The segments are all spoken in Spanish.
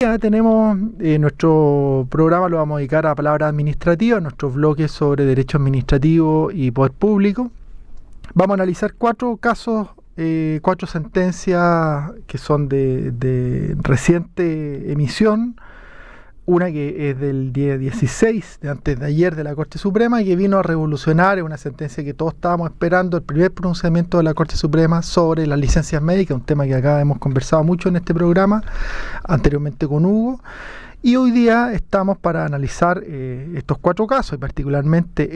Ya tenemos nuestro programa, lo vamos a dedicar a palabras administrativas, nuestros bloques sobre derecho administrativo y poder público. Vamos a analizar 4 casos, 4 sentencias que son de reciente emisión. Una que es del día 16, de antes de ayer, de la Corte Suprema, y que vino a revolucionar, es una sentencia que todos estábamos esperando, el primer pronunciamiento de la Corte Suprema sobre las licencias médicas, un tema que acá hemos conversado mucho en este programa, anteriormente con Hugo, y hoy día estamos para analizar estos 4 casos, y particularmente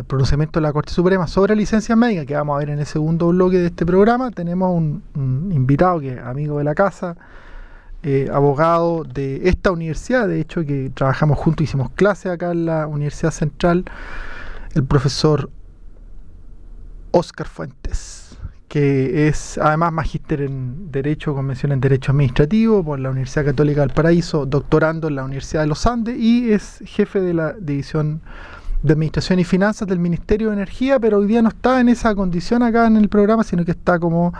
pronunciamiento de la Corte Suprema sobre licencias médicas, que vamos a ver en el segundo bloque de este programa. Tenemos un invitado que es amigo de la casa, abogado de esta universidad, de hecho, que trabajamos juntos, hicimos clase acá en la Universidad Central, el profesor Óscar Fuentes, que es además magíster en Derecho, convención en Derecho Administrativo por la Universidad Católica del Paraíso, doctorando en la Universidad de los Andes, y es jefe de la División de Administración y Finanzas del Ministerio de Energía, pero hoy día no está en esa condición acá en el programa, sino que está como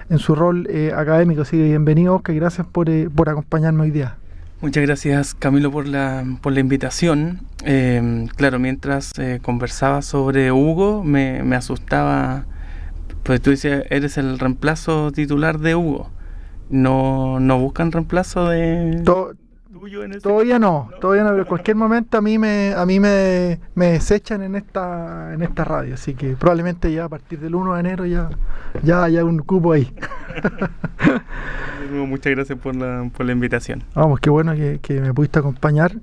en su rol académico. Así que bienvenido, Oscar, y gracias por acompañarme hoy día. Muchas gracias, Camilo, por la invitación. Claro, mientras conversaba sobre Hugo, me asustaba, pues tú decías, eres el reemplazo titular de Hugo. ¿No buscan reemplazo de tuyo en ese Todavía no, pero en cualquier momento a mí me desechan en esta radio, así que probablemente ya a partir del 1 de enero ya haya un cupo ahí. Muchas gracias por la invitación. Vamos, qué bueno que me pudiste acompañar.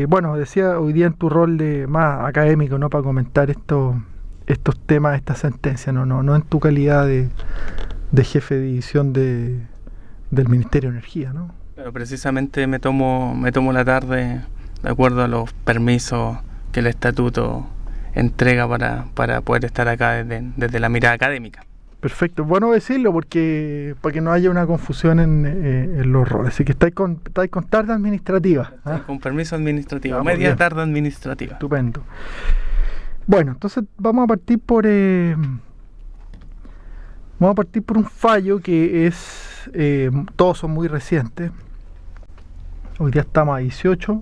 Bueno, decía hoy día en tu rol de más académico, ¿no? Para comentar estos temas, esta sentencia, no en tu calidad de jefe de división del Ministerio de Energía, ¿no? Pero precisamente me tomo la tarde de acuerdo a los permisos que el estatuto entrega para poder estar acá desde la mirada académica. Perfecto, bueno decirlo para que no haya una confusión en los roles. Así que estáis con tarde administrativa. Con permiso administrativo, vamos, media bien. tarde administrativa. Estupendo. Bueno, entonces vamos a partir por un fallo que es, todos son muy recientes. Hoy día estamos a 18.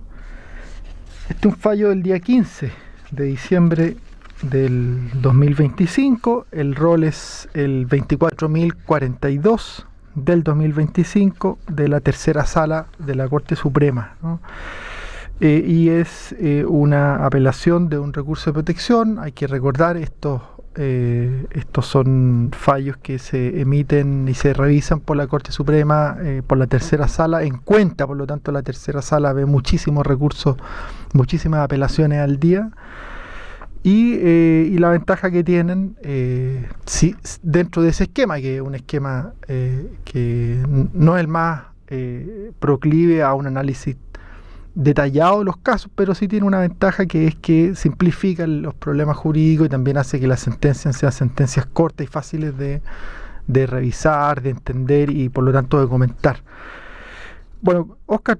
Este es un fallo del día 15 de diciembre del 2025. El rol es el 24.042 del 2025 de la tercera sala de la Corte Suprema, ¿no? Y es una apelación de un recurso de protección. Hay que recordar estos son fallos que se emiten y se revisan por la Corte Suprema, por la tercera sala en cuenta. Por lo tanto, la tercera sala ve muchísimos recursos, muchísimas apelaciones al día, y la ventaja que tienen, dentro de ese esquema, que es un esquema que no es el más proclive a un análisis detallado de los casos, pero sí tiene una ventaja, que es que simplifica los problemas jurídicos y también hace que las sentencias sean sentencias cortas y fáciles de revisar, de entender y por lo tanto de comentar. Bueno, Óscar,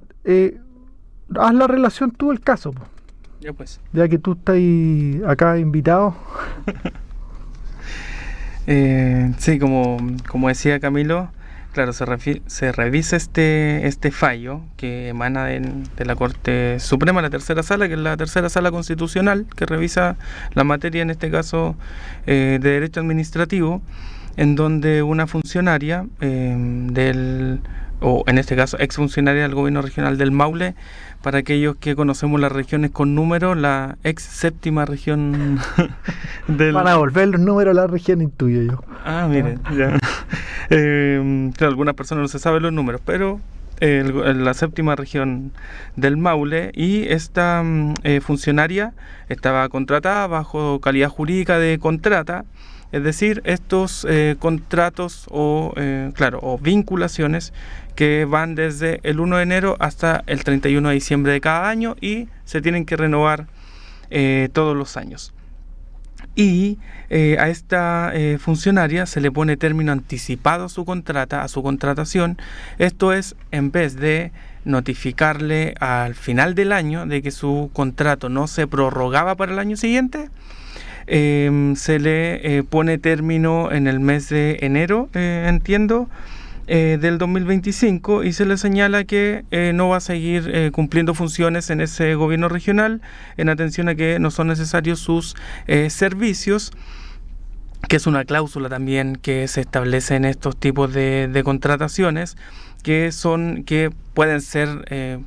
haz la relación tú del caso, ya que tú estás acá invitado. Sí, como decía Camilo, claro, se revisa este fallo que emana de la Corte Suprema, la tercera sala, que es la tercera sala constitucional, que revisa la materia, en este caso de derecho administrativo, en donde una funcionaria o en este caso exfuncionaria del gobierno regional del Maule, para aquellos que conocemos las regiones con número, la ex séptima región Van a volver los números a la región, intuyo yo. Miren, ya. Claro, algunas personas no se saben los números, pero la séptima región del Maule, y esta funcionaria estaba contratada bajo calidad jurídica de contrata. Es decir, estos contratos o vinculaciones que van desde el 1 de enero hasta el 31 de diciembre de cada año y se tienen que renovar todos los años. Y a esta funcionaria se le pone término anticipado a su contratación. Esto es, en vez de notificarle al final del año de que su contrato no se prorrogaba para el año siguiente, se le pone término en el mes de enero, entiendo, del 2025 y se le señala que no va a seguir cumpliendo funciones en ese gobierno regional en atención a que no son necesarios sus servicios, que es una cláusula también que se establece en estos tipos de contrataciones, que pueden ser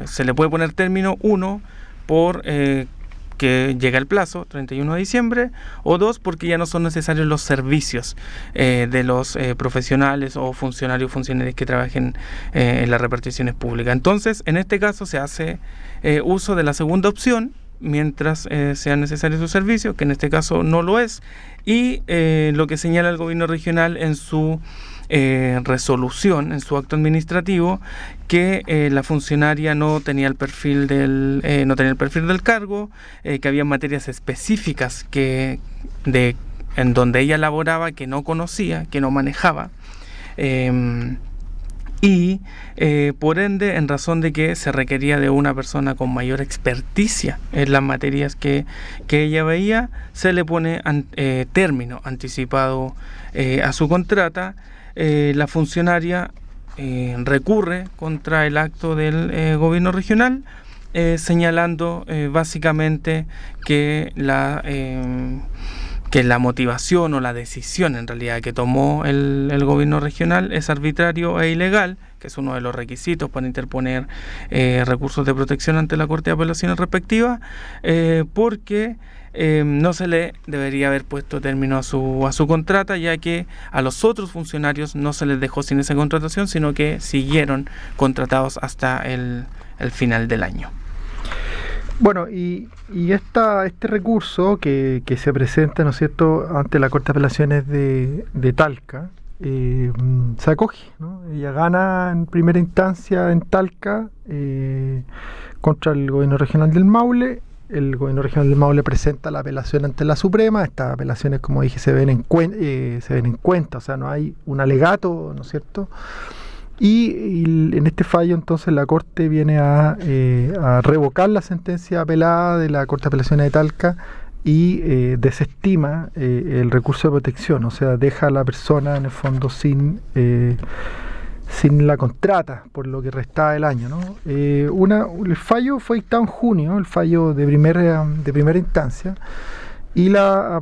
se le puede poner término, uno, por que llega el plazo, 31 de diciembre, o dos, porque ya no son necesarios los servicios de los profesionales o funcionarios que trabajen en las reparticiones públicas. Entonces, en este caso se hace uso de la segunda opción, mientras sean necesarios sus servicios, que en este caso no lo es, y lo que señala el gobierno regional en su resolución, en su acto administrativo, que la funcionaria no tenía el perfil del cargo, que había materias específicas en donde ella laboraba que no conocía, que no manejaba, y por ende, en razón de que se requería de una persona con mayor experticia en las materias que ella veía, se le pone término anticipado a su contrata. La funcionaria recurre contra el acto del gobierno regional, señalando básicamente que la motivación o la decisión en realidad que tomó el gobierno regional es arbitrario e ilegal, que es uno de los requisitos para interponer recursos de protección ante la Corte de Apelaciones respectiva, porque no se le debería haber puesto término a su contrata, ya que a los otros funcionarios no se les dejó sin esa contratación, sino que siguieron contratados hasta el final del año. Bueno, y este recurso que se presenta, ¿no es cierto?, ante la Corte de Apelaciones de Talca, se acoge, ¿no? Ella gana en primera instancia en Talca contra el gobierno regional del Maule. El gobierno regional del Maule presenta la apelación ante la Suprema. Estas apelaciones, como dije, se ven en cuenta, o sea, no hay un alegato, ¿no es cierto? Y en este fallo entonces la Corte viene a revocar la sentencia apelada de la Corte de Apelaciones de Talca y desestima el recurso de protección, o sea, deja a la persona en el fondo sin la contrata por lo que restaba del año, ¿no? El fallo fue dictado en junio, el fallo de primera instancia, y la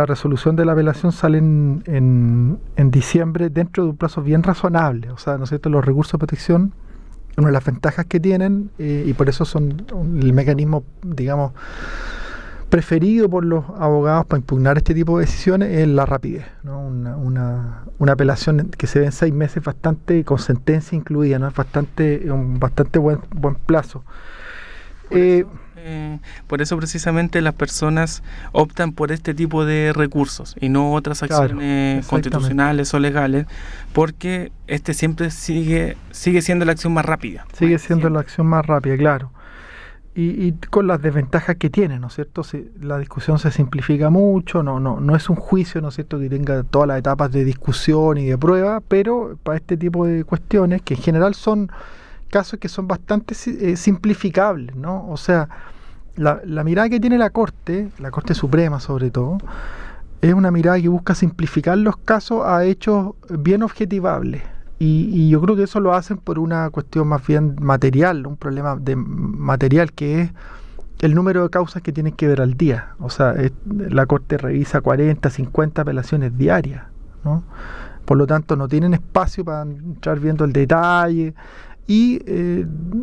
resolución de la apelación sale en diciembre dentro de un plazo bien razonable. O sea, ¿no es cierto?, los recursos de protección, una de las ventajas que tienen, y por eso son el mecanismo, digamos, preferido por los abogados para impugnar este tipo de decisiones, es la rapidez, ¿no? Una apelación que se ve en 6 meses con sentencia incluida, ¿no? Es un bastante buen plazo. Por eso precisamente las personas optan por este tipo de recursos y no otras acciones constitucionales o legales, porque siempre sigue siendo la acción más rápida. Sigue siendo la acción más rápida, claro. Y con las desventajas que tiene, ¿no es cierto? La discusión se simplifica mucho, no es un juicio, ¿no es cierto?, que tenga todas las etapas de discusión y de prueba, pero para este tipo de cuestiones, que en general son casos que son bastante simplificables, ¿no? O sea, la mirada que tiene la Corte Suprema sobre todo, es una mirada que busca simplificar los casos a hechos bien objetivables. Y yo creo que eso lo hacen por una cuestión más bien material, un problema material, que es el número de causas que tienen que ver al día. O sea, la Corte revisa 40, 50 apelaciones diarias, ¿no? Por lo tanto, no tienen espacio para entrar viendo el detalle. Y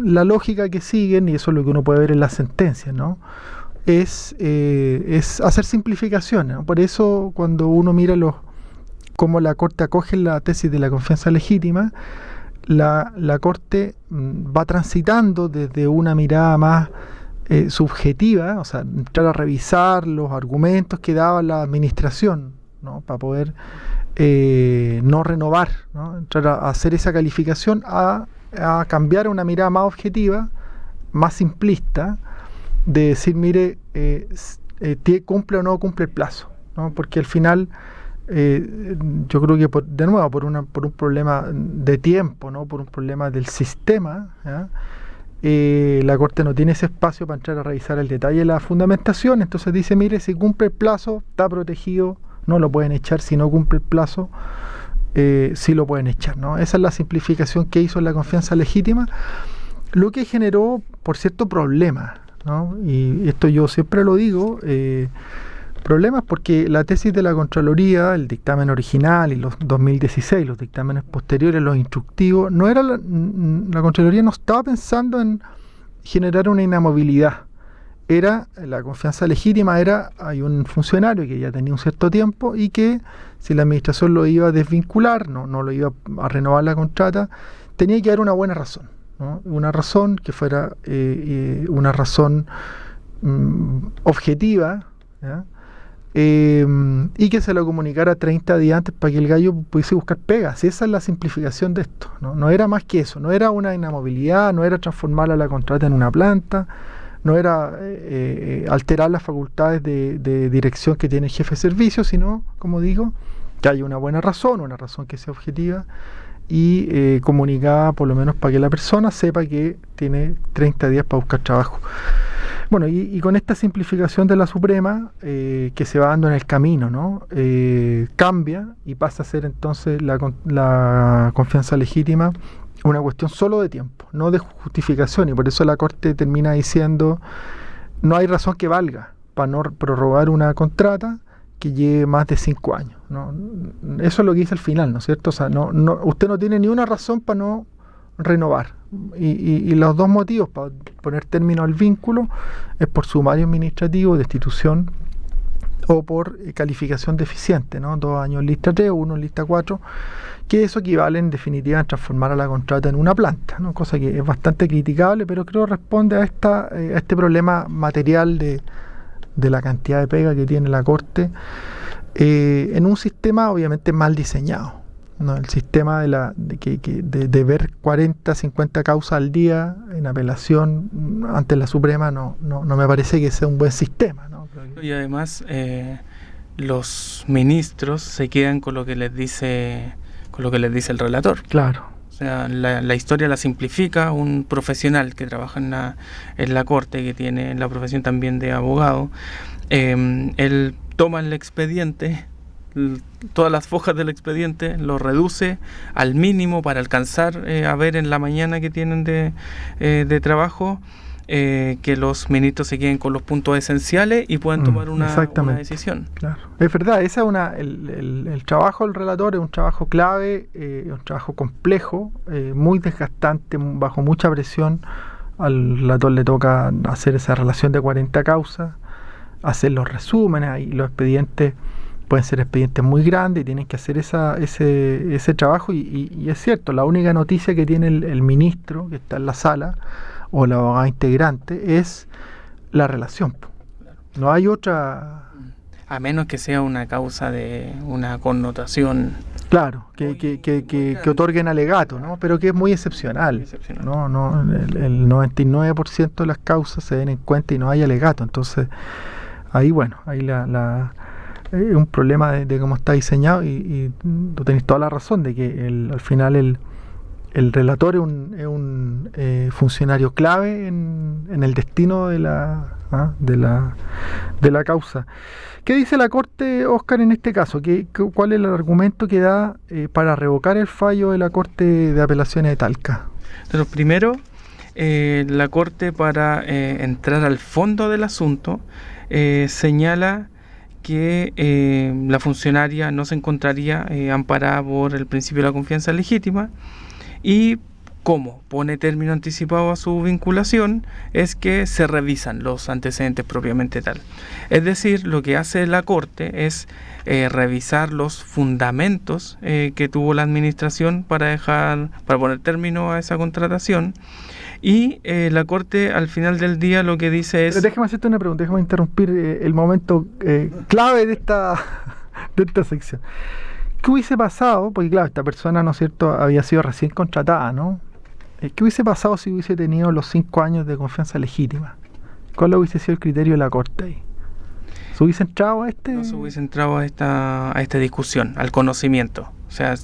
la lógica que siguen, y eso es lo que uno puede ver en las sentencias, ¿no?, es hacer simplificaciones, ¿no? Por eso, cuando uno mira cómo la Corte acoge la tesis de la confianza legítima, la Corte va transitando desde una mirada más subjetiva, o sea, entrar a revisar los argumentos que daba la administración, ¿no?, para poder no renovar, ¿no?, entrar a hacer esa calificación, a cambiar a una mirada más objetiva, más simplista, de decir, mire, cumple o no cumple el plazo, ¿no? Porque al final yo creo que por un problema de tiempo, ¿no?, por un problema del sistema, ¿ya?, la Corte no tiene ese espacio para entrar a revisar el detalle de la fundamentación. Entonces dice, mire, si cumple el plazo, está protegido, no lo pueden echar si no cumple el plazo, sí lo pueden echar, ¿no? Esa es la simplificación que hizo en la confianza legítima, lo que generó, por cierto, problemas, ¿no? Y esto yo siempre lo digo, problemas porque la tesis de la Contraloría, el dictamen original y los 2016, los dictámenes posteriores, los instructivos, no era la Contraloría no estaba pensando en generar una inamovilidad. Era la confianza legítima, hay un funcionario que ya tenía un cierto tiempo y que si la administración lo iba a desvincular, no lo iba a renovar la contrata, tenía que haber una buena razón, ¿no? Una razón que fuera una razón objetiva, ¿ya? Y que se lo comunicara 30 días antes para que el gallo pudiese buscar pegas. Esa es la simplificación de esto, ¿no? No era más que eso, no era una inamovilidad, no era transformar a la contrata en una planta, no era alterar las facultades de dirección que tiene el jefe de servicio, sino, como digo, que haya una buena razón, una razón que sea objetiva y comunicada por lo menos para que la persona sepa que tiene 30 días para buscar trabajo. Bueno, y con esta simplificación de la Suprema, que se va dando en el camino, ¿no? Cambia y pasa a ser entonces la confianza legítima una cuestión solo de tiempo, no de justificación, y por eso la Corte termina diciendo no hay razón que valga para no prorrogar una contrata que lleve más de 5 años, ¿no? Eso es lo que dice al final, ¿no es cierto? O sea, usted no tiene ni una razón para no renovar. Y los dos motivos para poner término al vínculo es por sumario administrativo, destitución o por calificación deficiente, ¿no? 2 años en lista 3 o 1 en lista 4, que eso equivale en definitiva a transformar a la contrata en una planta, ¿no? Cosa que es bastante criticable, pero creo responde a este problema material de la cantidad de pega que tiene la Corte en un sistema obviamente mal diseñado, ¿no? El sistema de ver 40, 50 causas al día en apelación ante la Suprema no me parece que sea un buen sistema, ¿no? Y además los ministros se quedan con lo que les dice el relator. Claro. O sea, la historia la simplifica un profesional que trabaja en la corte, que tiene la profesión también de abogado. Él toma el expediente, todas las fojas del expediente, lo reduce al mínimo para alcanzar a ver en la mañana que tienen de trabajo, que los ministros se queden con los puntos esenciales y puedan tomar una decisión. Claro. Es verdad, esa es el trabajo del relator es un trabajo clave, un trabajo complejo, muy desgastante, bajo mucha presión. Al relator le toca hacer esa relación de 40 causas, hacer los resúmenes, y los expedientes pueden ser expedientes muy grandes y tienen que hacer ese trabajo y es cierto, la única noticia que tiene el ministro que está en la sala o la abogada integrante es la relación. No hay otra. A menos que sea una causa de una connotación. Claro, que otorguen alegato, ¿no? Pero que es muy excepcional. No, el 99% de las causas se den en cuenta y no hay alegato. Entonces, ahí es un problema de cómo está diseñado y tú tenés toda la razón de que al final el relator es un funcionario clave en el destino de la causa. ¿Qué dice la Corte, Óscar, en este caso? ¿Cuál es el argumento que da para revocar el fallo de la Corte de Apelaciones de Talca? Pero primero, la Corte, para entrar al fondo del asunto, señala que la funcionaria no se encontraría amparada por el principio de la confianza legítima. Y como pone término anticipado a su vinculación, es que se revisan los antecedentes propiamente tal. Es decir, lo que hace la Corte es revisar los fundamentos que tuvo la administración para poner término a esa contratación. Y la Corte al final del día lo que dice es... Pero déjame hacerte una pregunta, déjame interrumpir el momento clave de esta sección. ¿Qué hubiese pasado? Porque claro, esta persona, ¿no es cierto?, había sido recién contratada, ¿no? ¿Qué hubiese pasado si hubiese tenido los 5 años de confianza legítima? ¿Cuál hubiese sido el criterio de la Corte ahí? ¿Se hubiese entrado a No se hubiese entrado a esta discusión, al conocimiento. O sea,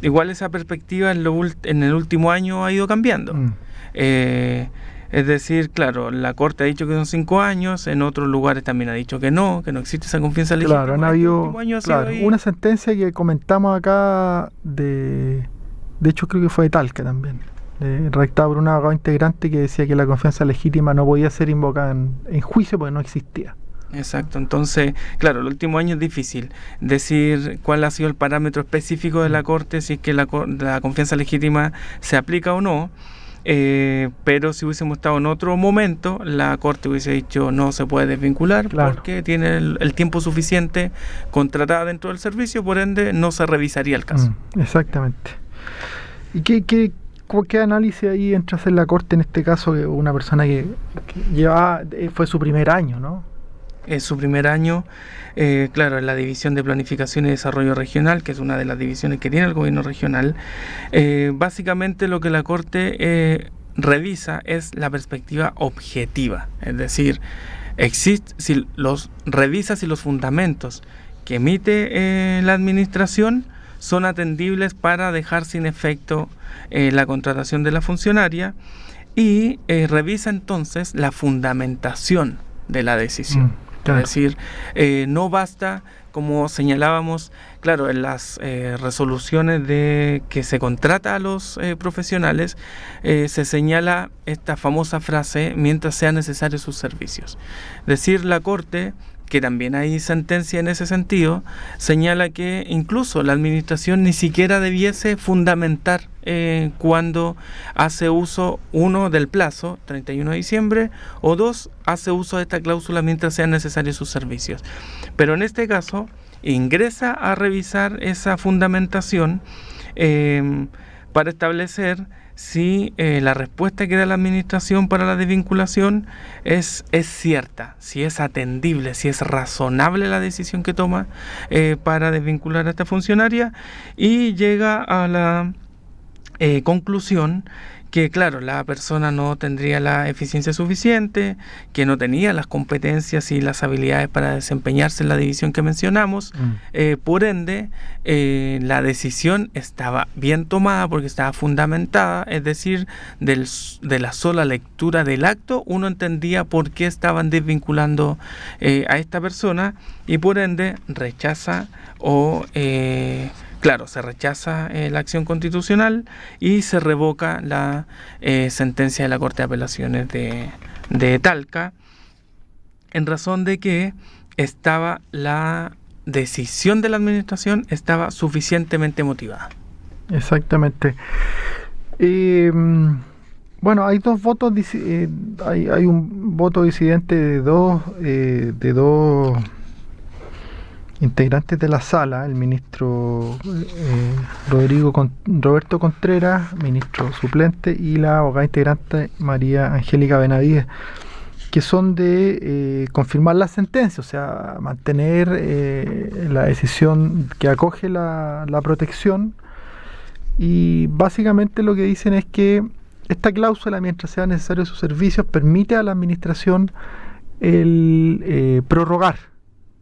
igual esa perspectiva en el último año ha ido cambiando. Es decir, claro, la Corte ha dicho que son 5 años, en otros lugares también ha dicho que no existe esa confianza legítima. Claro, han habido una sentencia que comentamos acá de hecho creo que fue de Talca también, redactada por un abogado integrante que decía que la confianza legítima no podía ser invocada en juicio porque no existía. Exacto, entonces, claro, el último año es difícil decir cuál ha sido el parámetro específico de la Corte, si es que la confianza legítima se aplica o no. Pero si hubiésemos estado en otro momento, la Corte hubiese dicho no se puede desvincular, claro, porque tiene el tiempo suficiente contratada dentro del servicio, por ende no se revisaría el caso. Exactamente. ¿Y qué análisis ahí entra a hacer la Corte en este caso? Que una persona que llevaba, fue su primer año, ¿no? Es su primer año, claro, en la División de Planificación y Desarrollo Regional, que es una de las divisiones que tiene el gobierno regional. Básicamente lo que la Corte revisa es la perspectiva objetiva, es decir, revisa si los fundamentos que emite la administración son atendibles para dejar sin efecto la contratación de la funcionaria, y revisa entonces la fundamentación de la decisión. Claro. Es decir, no basta, como señalábamos, claro, en las resoluciones de que se contrata a los profesionales, se señala esta famosa frase, mientras sean necesarios sus servicios. Es decir, la Corte, que también hay sentencia en ese sentido, señala que incluso la administración ni siquiera debiese fundamentar cuando hace uso, uno, del plazo, 31 de diciembre, o dos, hace uso de esta cláusula mientras sean necesarios sus servicios. Pero en este caso, ingresa a revisar esa fundamentación para establecer si la respuesta que da la administración para la desvinculación es cierta, si es atendible, si es razonable la decisión que toma para desvincular a esta funcionaria, y llega a la conclusión que, claro, la persona no tendría la eficiencia suficiente, que no tenía las competencias y las habilidades para desempeñarse en la división que mencionamos. Por ende, la decisión estaba bien tomada porque estaba fundamentada, es decir, de la sola lectura del acto uno entendía por qué estaban desvinculando a esta persona, y por ende rechaza se rechaza la acción constitucional y se revoca la sentencia de la Corte de Apelaciones de Talca, en razón de que la decisión de la administración suficientemente motivada. Exactamente. Bueno, hay dos votos, hay un voto disidente de dos integrantes de la sala, el ministro Roberto Contreras, ministro suplente, y la abogada integrante María Angélica Benavides, que son de confirmar la sentencia, o sea, mantener la decisión que acoge la protección, y básicamente lo que dicen es que esta cláusula, mientras sean necesarios sus servicios, permite a la administración el prorrogar,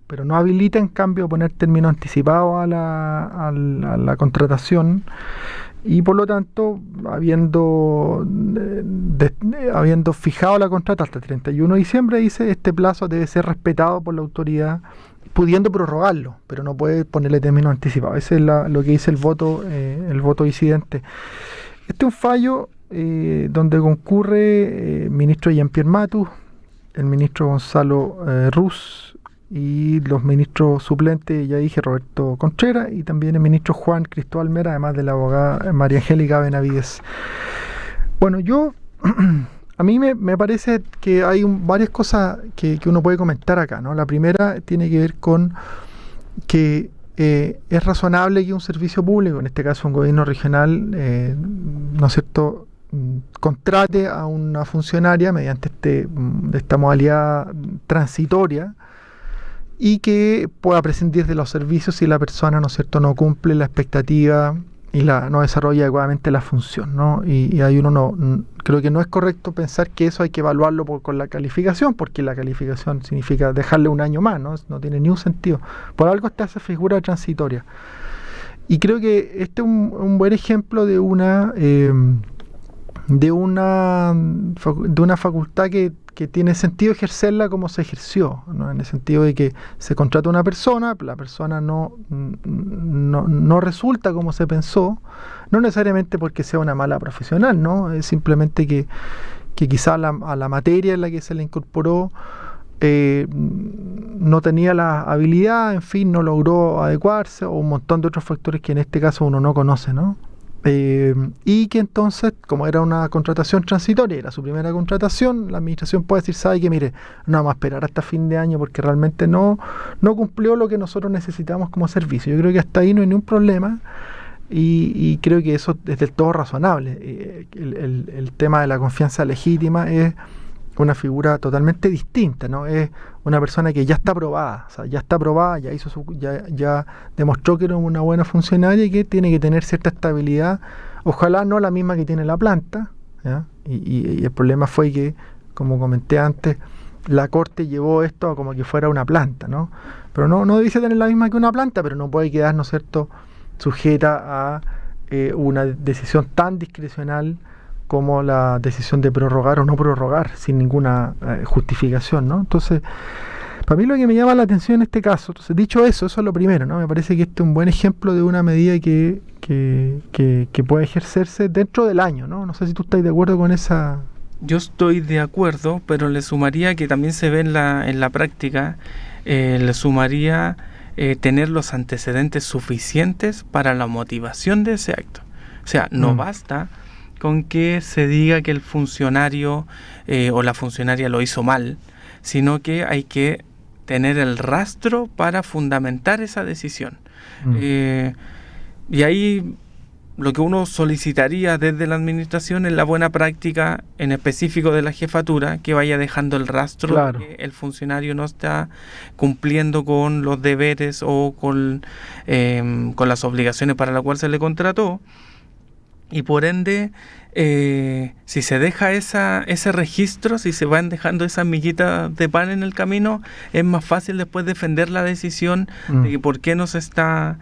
pero no habilita en cambio poner término anticipado a la contratación, y por lo tanto, habiendo fijado la contrata hasta el 31 de diciembre, dice, este plazo debe ser respetado por la autoridad, pudiendo prorrogarlo, pero no puede ponerle término anticipado. Ese es lo que dice el voto disidente. Este es un fallo donde concurre el ministro Jean-Pierre Matus, el ministro Gonzalo Ruz, y los ministros suplentes, ya dije, Roberto Contreras, y también el ministro Juan Cristóbal Mera, además de la abogada María Angélica Benavides. Bueno, a mí me parece que hay varias cosas que uno puede comentar acá, ¿no? La primera tiene que ver con que es razonable que un servicio público, en este caso un gobierno regional, ¿no es cierto?, contrate a una funcionaria mediante esta modalidad transitoria, y que pueda prescindir de los servicios si la persona, ¿no es cierto?, no cumple la expectativa y no desarrolla adecuadamente la función, ¿no? Y ahí creo que no es correcto pensar que eso hay que evaluarlo con la calificación, porque la calificación significa dejarle un año más, no tiene ni un sentido. Por algo está esa figura transitoria. Y creo que este es un buen ejemplo de de una facultad que tiene sentido ejercerla como se ejerció, ¿no? En el sentido de que se contrata una persona, la persona no resulta como se pensó, no necesariamente porque sea una mala profesional, ¿no? Es simplemente que quizá a la materia en la que se le incorporó no tenía la habilidad, en fin, no logró adecuarse, o un montón de otros factores que en este caso uno no conoce, ¿no? Y que entonces, como era una contratación transitoria, era su primera contratación, la administración puede decir, sabe que mire, no vamos a esperar hasta fin de año porque realmente no cumplió lo que nosotros necesitamos como servicio. Yo creo que hasta ahí no hay ningún problema y creo que eso es del todo razonable. El tema de la confianza legítima es una figura totalmente distinta, ¿no? Es una persona que ya está aprobada, o sea, ya está aprobada, ya demostró que era una buena funcionaria y que tiene que tener cierta estabilidad, ojalá no la misma que tiene la planta, ¿ya? Y el problema fue que, como comenté antes, la Corte llevó esto a como que fuera una planta, ¿no? Pero no dice tener la misma que una planta, pero no puede quedar, ¿no es cierto?, sujeta a una decisión tan discrecional como la decisión de prorrogar o no prorrogar sin ninguna justificación, ¿no? Entonces, para mí lo que me llama la atención en este caso, entonces, dicho eso es lo primero, ¿no? Me parece que este es un buen ejemplo de una medida que puede ejercerse dentro del año, ¿no? No sé si tú estás de acuerdo con esa... Yo estoy de acuerdo, pero le sumaría que también se ve en la práctica, le sumaría tener los antecedentes suficientes para la motivación de ese acto. O sea, no basta con que se diga que el funcionario o la funcionaria lo hizo mal, sino que hay que tener el rastro para fundamentar esa decisión. Y ahí lo que uno solicitaría desde la administración es la buena práctica, en específico de la jefatura, que vaya dejando el rastro, claro, de que el funcionario no está cumpliendo con los deberes o con las obligaciones para las cuales se le contrató. Y por ende, si se deja ese registro, si se van dejando esas miguitas de pan en el camino, es más fácil después defender la decisión de que por qué no se está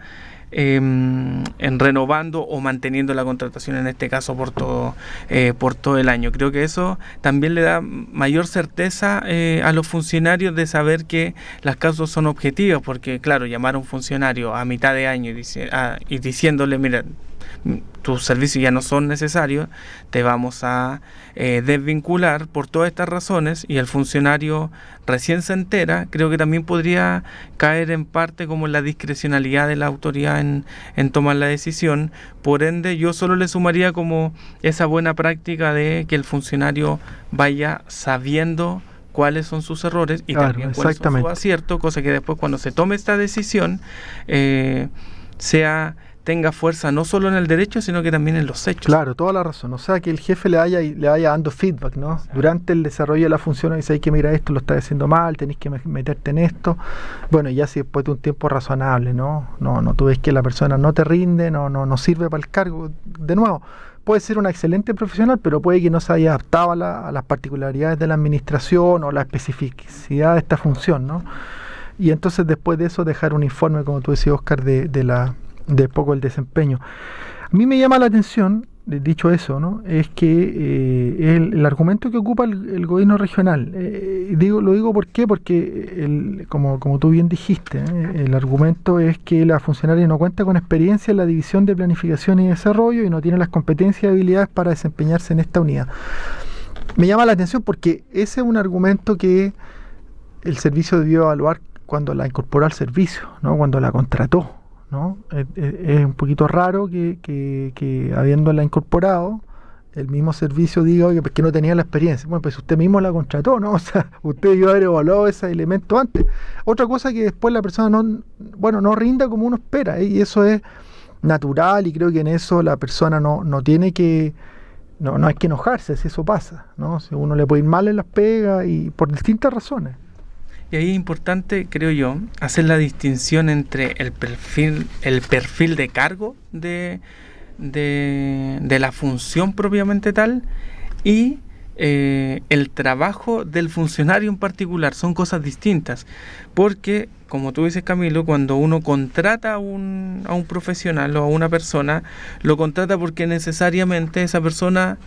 renovando o manteniendo la contratación, en este caso por todo el año. Creo que eso también le da mayor certeza a los funcionarios de saber que las causas son objetivas, porque claro, llamar a un funcionario a mitad de año y diciéndole, mira, tus servicios ya no son necesarios, te vamos a desvincular por todas estas razones, y el funcionario recién se entera, creo que también podría caer en parte como en la discrecionalidad de la autoridad en tomar la decisión. Por ende, yo solo le sumaría como esa buena práctica de que el funcionario vaya sabiendo cuáles son sus errores y también cuáles son sus aciertos, cosa que después cuando se tome esta decisión tenga fuerza no solo en el derecho, sino que también en los hechos. Claro, toda la razón. O sea, que el jefe le vaya dando feedback, ¿no? Sí. Durante el desarrollo de la función, dice, hay que mirar esto, lo estás haciendo mal, tenés que meterte en esto. Bueno, ya si después de un tiempo razonable, ¿no? No, tú ves que la persona no te rinde, no sirve para el cargo. De nuevo, puede ser una excelente profesional, pero puede que no se haya adaptado a las particularidades de la administración o la especificidad de esta función, ¿no? Y entonces después de eso dejar un informe, como tú decías, Oscar, de poco el desempeño. A mí me llama la atención, dicho eso, ¿no? Es que el argumento que ocupa el gobierno regional, lo digo ¿por qué? Porque como tú bien dijiste, el argumento es que la funcionaria no cuenta con experiencia en la división de planificación y desarrollo y no tiene las competencias y habilidades para desempeñarse en esta unidad. Me llama la atención porque ese es un argumento que el servicio debió evaluar cuando la incorporó al servicio, ¿no? Cuando la contrató, ¿no? Es un poquito raro que habiéndola incorporado, el mismo servicio diga, oye, pues que no tenía la experiencia. Bueno, pues usted mismo la contrató, ¿no? O sea, usted debió haber evaluado ese elemento antes. Otra cosa que después la persona no rinda como uno espera, y eso es natural, y creo que en eso la persona no tiene que, no hay que enojarse si eso pasa, ¿no? Si uno le puede ir mal en las pegas y por distintas razones. Y ahí es importante, creo yo, hacer la distinción entre el perfil de cargo de la función propiamente tal y el trabajo del funcionario en particular. Son cosas distintas, porque, como tú dices, Camilo, cuando uno contrata a un profesional o a una persona, lo contrata porque necesariamente esa persona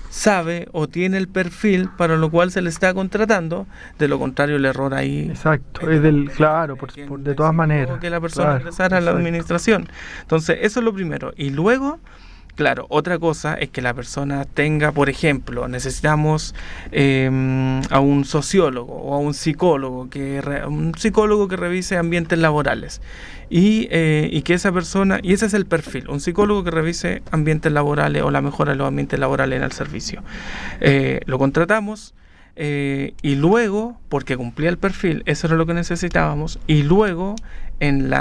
sabe o tiene el perfil para lo cual se le está contratando. De lo contrario, el error ahí... Exacto, es del... Claro, de todas maneras. Que la persona ingresara a la administración. Entonces, eso es lo primero. Y luego... Claro, otra cosa es que la persona tenga, por ejemplo, necesitamos a un sociólogo o a un psicólogo que revise ambientes laborales y que esa persona, y ese es el perfil, un psicólogo que revise ambientes laborales o la mejora de los ambientes laborales en el servicio. Lo contratamos. Y luego, porque cumplía el perfil, eso era lo que necesitábamos, y luego en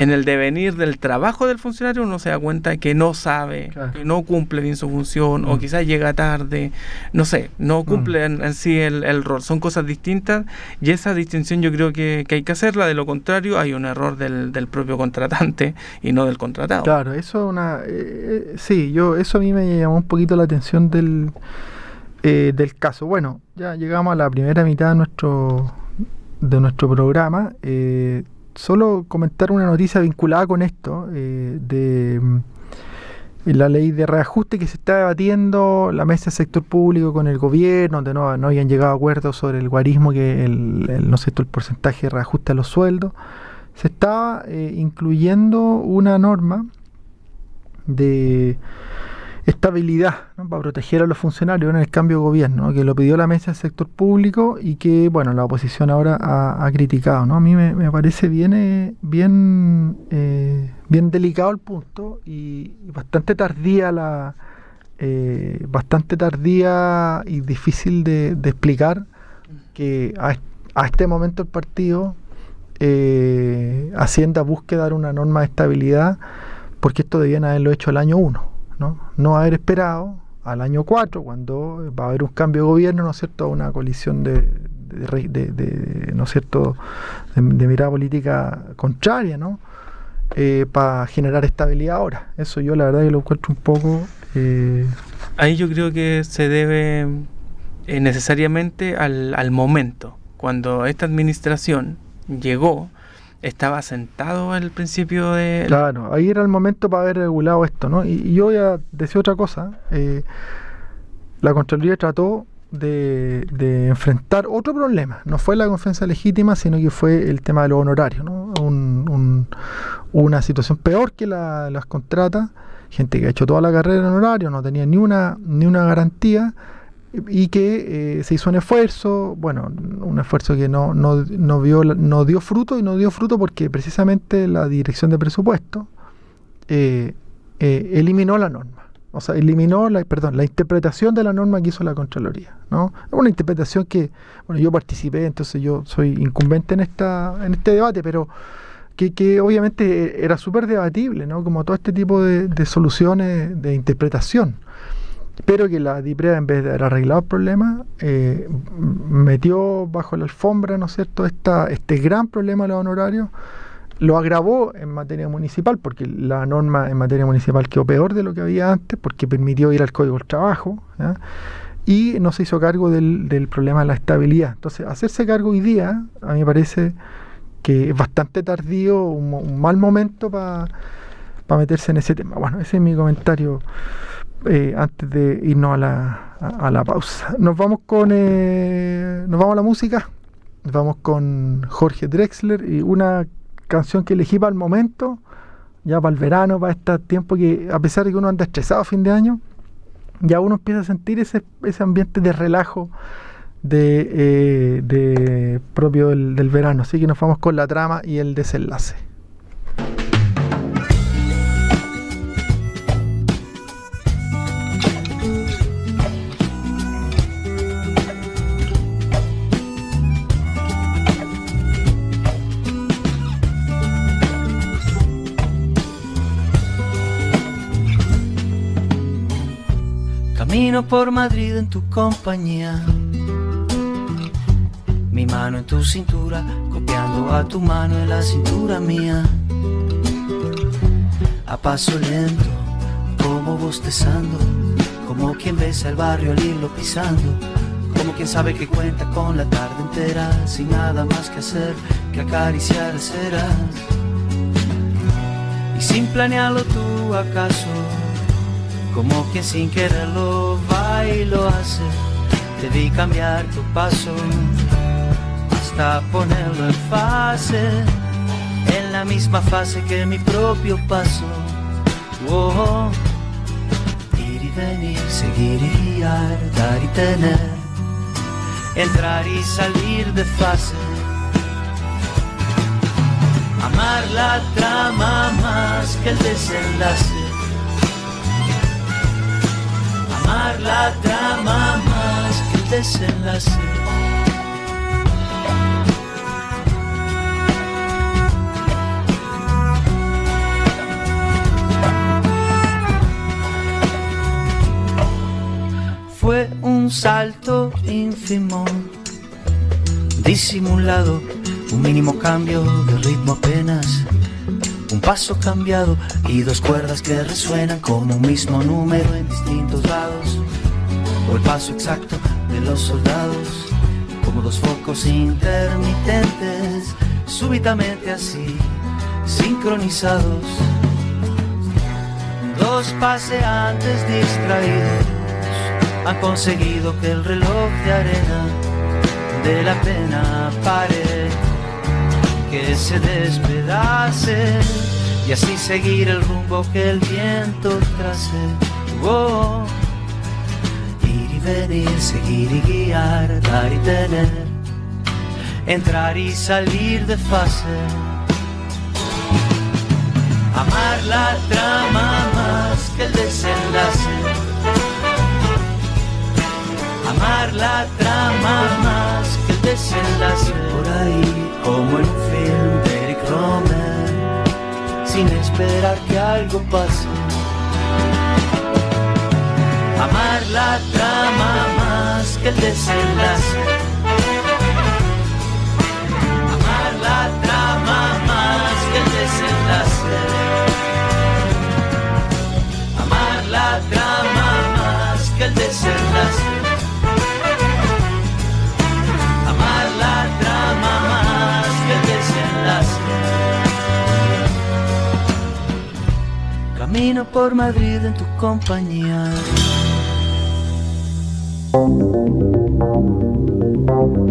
el devenir del trabajo del funcionario uno se da cuenta que no sabe, claro, que no cumple bien su función, o quizás llega tarde, no sé, no cumple en sí el rol. Son cosas distintas, y esa distinción yo creo que hay que hacerla. De lo contrario hay un error del propio contratante y no del contratado. Claro, eso eso a mí me llamó un poquito la atención del caso. Bueno, ya llegamos a la primera mitad de nuestro programa. Solo comentar una noticia vinculada con esto, de la ley de reajuste que se está debatiendo la mesa del sector público con el gobierno, donde no habían llegado a acuerdos sobre el guarismo, que el porcentaje de reajuste a los sueldos. Se está incluyendo una norma de estabilidad, ¿no?, para proteger a los funcionarios en el cambio de gobierno, ¿no?, que lo pidió la mesa del sector público y que, bueno, la oposición ahora ha criticado, ¿no? A mí me parece bien delicado el punto y bastante tardía y difícil de explicar que a este momento el partido Hacienda busque dar una norma de estabilidad, porque esto debían haberlo hecho el año 1. No haber esperado al año 4, cuando va a haber un cambio de gobierno, ¿no es cierto?, una colisión ¿no es cierto?, de mirada política contraria, ¿no?, para generar estabilidad ahora. Eso yo la verdad que lo encuentro un poco... Ahí yo creo que se debe necesariamente al momento. Cuando esta administración llegó, estaba sentado al principio de... Claro, ahí era el momento para haber regulado esto, ¿no? Y yo voy a decir otra cosa. La Contraloría trató de enfrentar otro problema. No fue la confianza legítima, sino que fue el tema de los honorarios, ¿no? Una situación peor que las contratas. Gente que ha hecho toda la carrera en honorario, no tenía ni una garantía, y que se hizo un esfuerzo, un esfuerzo que no dio fruto, porque precisamente la Dirección de Presupuesto eliminó la norma, o sea, eliminó la interpretación de la norma que hizo la Contraloría, ¿no? Una interpretación que, yo participé, entonces yo soy incumbente en este debate, pero que obviamente era súper debatible, ¿no?, como todo este tipo de soluciones de interpretación. Pero que la DIPREA, en vez de haber arreglado el problema, metió bajo la alfombra, ¿no es cierto?, este gran problema de los honorarios, lo agravó en materia municipal, porque la norma en materia municipal quedó peor de lo que había antes, porque permitió ir al Código del Trabajo, ¿ya?, y no se hizo cargo del problema de la estabilidad. Entonces, hacerse cargo hoy día, a mí me parece que es bastante tardío, un mal momento para meterse en ese tema. Bueno, ese es mi comentario antes de irnos a la pausa. Nos vamos a la música. Nos vamos con Jorge Drexler y una canción que elegí para el momento, ya para el verano, para este tiempo que, a pesar de que uno anda estresado a fin de año, ya uno empieza a sentir ese ambiente de relajo propio del verano. Así que nos vamos con la trama y el desenlace. Camino por Madrid en tu compañía, mi mano en tu cintura, copiando a tu mano en la cintura mía. A paso lento, como bostezando, como quien besa el barrio al irlo pisando, como quien sabe que cuenta con la tarde entera, sin nada más que hacer que acariciar ceras. Y sin planearlo tú acaso, como quien sin quererlo va y lo hace, te vi cambiar tu paso hasta ponerlo en fase, en la misma fase que mi propio paso. Oh, ir y venir, seguir y guiar, dar y tener, entrar y salir de fase. Amar la trama más que el desenlace. Amar la trama más que el desenlace. Fue un salto ínfimo, disimulado, un mínimo cambio de ritmo apenas, un paso cambiado y dos cuerdas que resuenan como un mismo número en distintos lados, o el paso exacto de los soldados, como dos focos intermitentes, súbitamente así, sincronizados, dos paseantes distraídos han conseguido que el reloj de arena de la pena pare, que se despedace y así seguir el rumbo que el viento trace. Oh, ir y venir, seguir y guiar, dar y tener, entrar y salir de fase. Amar la trama más que el desenlace. Amar la trama más que el desenlace. Por ahí, como en un film de Eric Romer, sin esperar que algo pase. Amar la trama más que el desenlace. Amar la trama más que el desenlace. Amar la trama más que el desenlace. Camino por Madrid en tu compañía.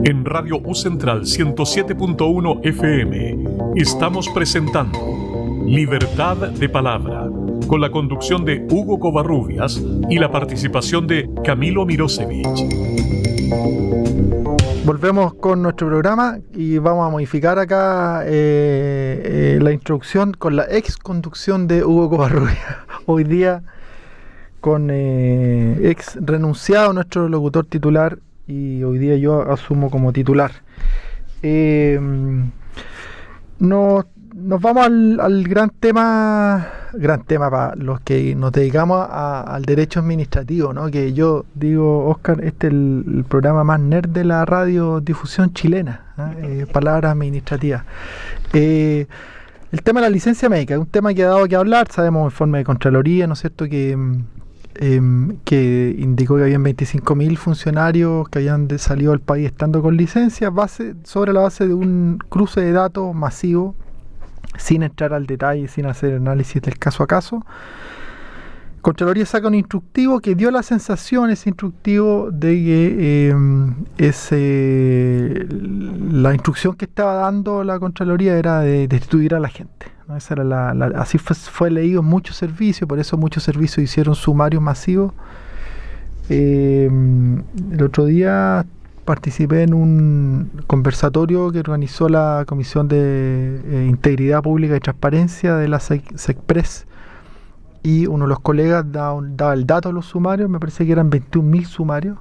En Radio U Central 107.1 FM estamos presentando Libertad de Palabra, con la conducción de Hugo Covarrubias y la participación de Camilo Mirosevich. Volvemos con nuestro programa y vamos a modificar acá la introducción con la ex conducción de Hugo Covarrubias. Hoy día con ex renunciado nuestro locutor titular y hoy día yo asumo como titular. Nos vamos al gran tema para los que nos dedicamos al derecho administrativo, ¿no? Que yo digo, Oscar, este es el programa más nerd de la radiodifusión chilena, palabras administrativas. El tema de la licencia médica es un tema que ha dado que hablar, sabemos informe de Contraloría, ¿no es cierto?, que indicó que habían 25.000 funcionarios que habían salido del país estando con licencia, sobre la base de un cruce de datos masivo, sin entrar al detalle, sin hacer análisis del caso a caso. Contraloría saca un instructivo que dio la sensación, ese instructivo, de que la instrucción que estaba dando la Contraloría era de destituir a la gente, ¿no? Esa era así fue leído en muchos servicios, por eso muchos servicios hicieron sumarios masivos. El otro día participé en un conversatorio que organizó la Comisión de Integridad Pública y Transparencia de la SECPRES, y uno de los colegas daba el dato de los sumarios. Me parece que eran 21.000 sumarios,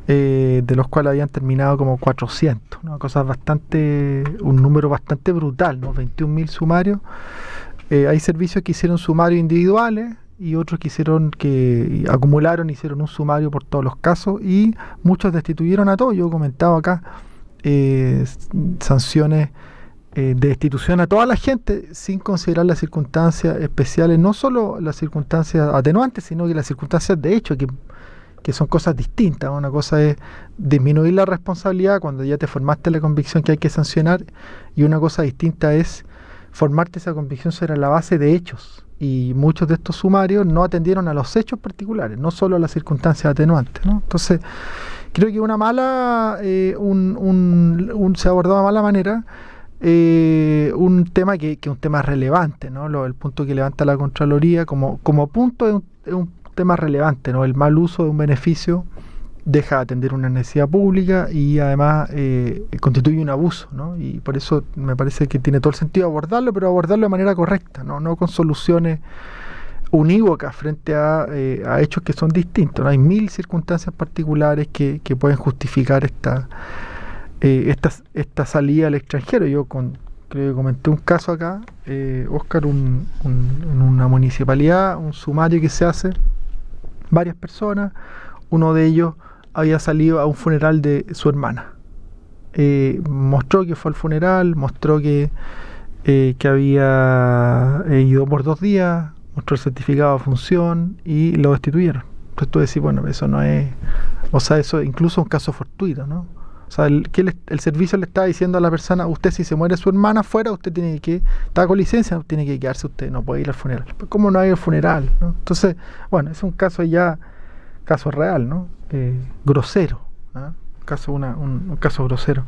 de los cuales habían terminado como 400, una cosa un número bastante brutal, ¿no? 21.000 sumarios. Hay servicios que hicieron sumarios individuales y otros que acumularon, hicieron un sumario por todos los casos, y muchos destituyeron a todos. Yo he comentado acá sanciones de destitución a toda la gente sin considerar las circunstancias especiales, no solo las circunstancias atenuantes, sino que las circunstancias de hecho, que son cosas distintas. Una cosa es disminuir la responsabilidad cuando ya te formaste la convicción que hay que sancionar, y una cosa distinta es formarte esa convicción sobre la base de hechos. Y muchos de estos sumarios no atendieron a los hechos particulares, no solo a las circunstancias atenuantes, ¿no? Entonces, creo que se abordó de mala manera un tema que es un tema relevante, ¿no? El punto que levanta la Contraloría como punto es un tema relevante, ¿no? El mal uso de un beneficio deja de atender una necesidad pública y además constituye un abuso, ¿no? Y por eso me parece que tiene todo el sentido abordarlo, pero abordarlo de manera correcta, no con soluciones unívocas frente a hechos que son distintos, ¿no? Hay 1000 circunstancias particulares que pueden justificar esta salida al extranjero. Yo creo que comenté un caso acá, Óscar, en una municipalidad, un sumario que se hace, varias personas, uno de ellos había salido a un funeral de su hermana. Mostró que fue al funeral, mostró que había ido por 2 días, mostró el certificado de función y lo destituyeron. Entonces tú decís, bueno, eso no es, o sea, eso incluso es un caso fortuito, ¿no? O sea, el servicio le está diciendo a la persona, usted si se muere su hermana afuera, usted tiene que, está con licencia, tiene que quedarse usted, no puede ir al funeral. Pues, ¿cómo no hay el funeral, ¿no? Entonces, bueno, es un caso real, ¿no? Grosero, ¿no? Un caso grosero.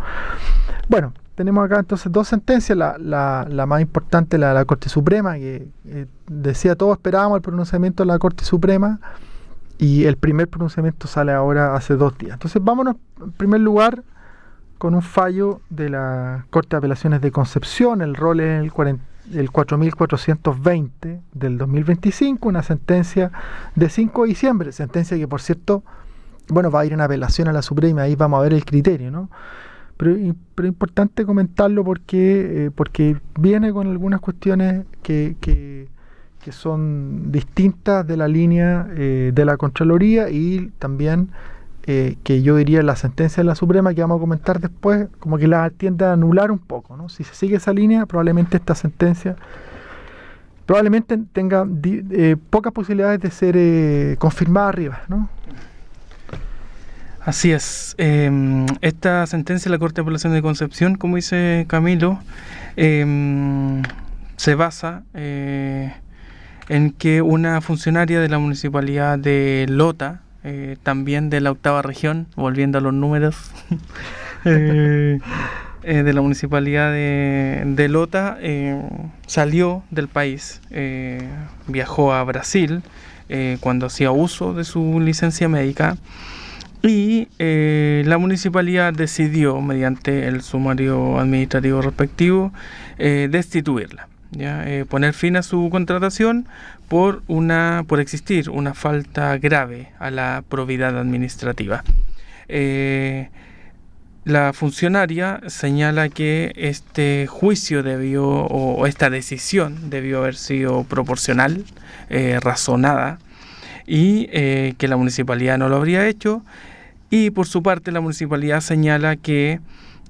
Bueno, tenemos acá entonces 2 sentencias, la más importante, la de la Corte Suprema, que decía, todos esperábamos el pronunciamiento de la Corte Suprema, y el primer pronunciamiento sale ahora hace 2 días. Entonces vámonos en primer lugar con un fallo de la Corte de Apelaciones de Concepción, el rol es el 4420 del 2025, una sentencia de 5 de diciembre, sentencia que por cierto, bueno, va a ir en apelación a la Suprema, ahí vamos a ver el criterio, ¿no? Pero importante comentarlo porque viene con algunas cuestiones que son distintas de la línea de la Contraloría, y también que yo diría la sentencia de la Suprema que vamos a comentar después, como que la tiende a anular un poco, ¿no? Si se sigue esa línea, probablemente esta sentencia tenga pocas posibilidades de ser confirmada arriba, ¿no? Así es. Esta sentencia de la Corte de Apelaciones de Concepción, como dice Camilo, se basa en que una funcionaria de la municipalidad de Lota, también de la 8ª región, volviendo a los números, de la municipalidad de Lota, salió del país, viajó a Brasil cuando hacía uso de su licencia médica, y la municipalidad decidió, mediante el sumario administrativo respectivo, destituirla. ¿Ya? Poner fin a su contratación por existir una falta grave a la probidad administrativa. La funcionaria señala que este juicio o esta decisión debió haber sido proporcional, razonada, y que la municipalidad no lo habría hecho, y por su parte la municipalidad señala que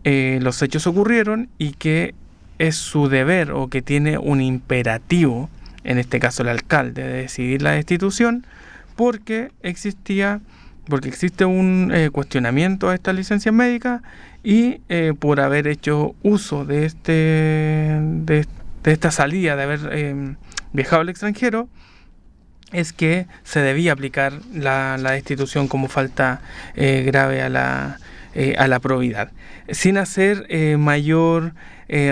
los hechos ocurrieron y que es su deber, o que tiene un imperativo, en este caso el alcalde, de decidir la destitución, porque existe un cuestionamiento a estas licencias médicas, y por haber hecho uso de esta salida, de haber viajado al extranjero, es que se debía aplicar la destitución como falta grave a la probidad, sin hacer mayor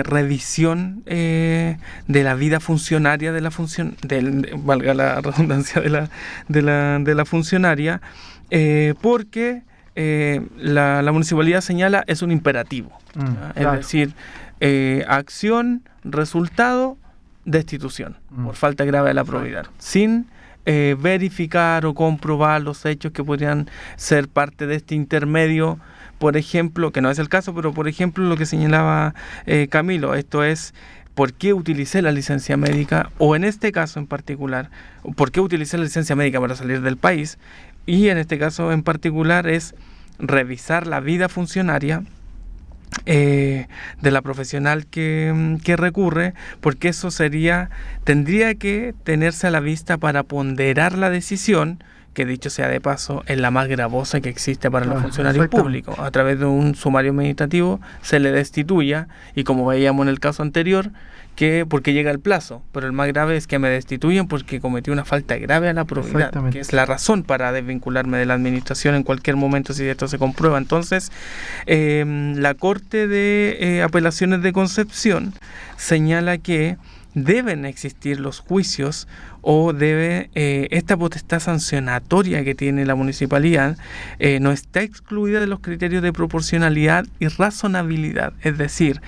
revisión de la vida funcionaria de la función, valga la redundancia, de la funcionaria, porque la municipalidad señala es un imperativo, claro. Es decir, acción, resultado, destitución por falta grave de la probidad, sin verificar o comprobar los hechos que podrían ser parte de este intermedio. Por ejemplo, que no es el caso, pero por ejemplo lo que señalaba Camilo, esto es, ¿por qué utilicé la licencia médica? O en este caso en particular, ¿por qué utilicé la licencia médica para salir del país? Y en este caso en particular es revisar la vida funcionaria de la profesional que recurre, porque eso tendría que tenerse a la vista para ponderar la decisión, que dicho sea de paso, es la más gravosa que existe para los funcionarios públicos. A través de un sumario administrativo se le destituya, y como veíamos en el caso anterior, que porque llega el plazo, pero el más grave es que me destituyen porque cometí una falta grave a la probidad, que es la razón para desvincularme de la administración en cualquier momento si esto se comprueba. Entonces, la Corte de Apelaciones de Concepción señala que deben existir los juicios o debe esta potestad sancionatoria que tiene la municipalidad no está excluida de los criterios de proporcionalidad y razonabilidad. Es decir,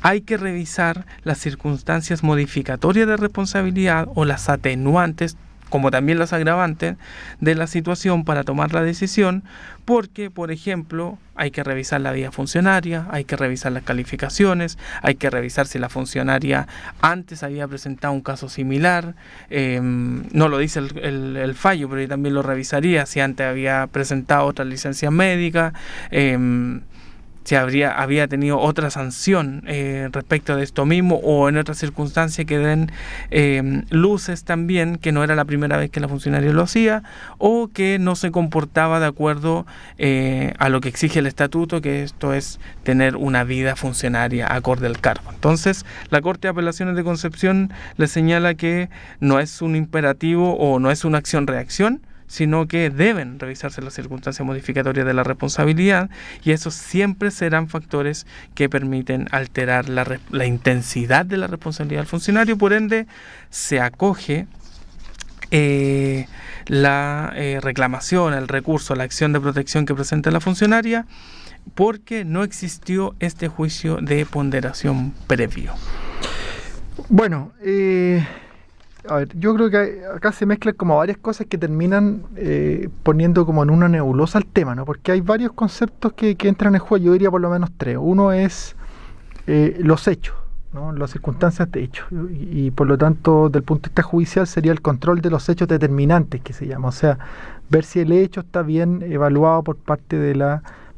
hay que revisar las circunstancias modificatorias de responsabilidad o las atenuantes, como también las agravantes de la situación para tomar la decisión, porque, por ejemplo, hay que revisar la vía funcionaria, hay que revisar las calificaciones, hay que revisar si la funcionaria antes había presentado un caso similar, no lo dice el fallo, pero yo también lo revisaría si antes había presentado otra licencia médica, si había tenido otra sanción respecto de esto mismo, o en otras circunstancias que den luces también que no era la primera vez que la funcionaria lo hacía, o que no se comportaba de acuerdo a lo que exige el estatuto, que esto es tener una vida funcionaria acorde al cargo. Entonces, la Corte de Apelaciones de Concepción le señala que no es un imperativo o no es una acción-reacción, sino que deben revisarse las circunstancias modificatorias de la responsabilidad, y esos siempre serán factores que permiten alterar la intensidad de la responsabilidad del funcionario. Por ende, se acoge la reclamación, el recurso, la acción de protección que presenta la funcionaria, porque no existió este juicio de ponderación previo. Bueno, a ver, yo creo que acá se mezclan como varias cosas que terminan poniendo como en una nebulosa el tema, ¿no? Porque hay varios conceptos que entran en juego, yo diría por lo menos tres. Uno es los hechos, ¿no? Las circunstancias de hecho, y por lo tanto, del punto de vista judicial, sería el control de los hechos determinantes, que se llama, o sea, ver si el hecho está bien evaluado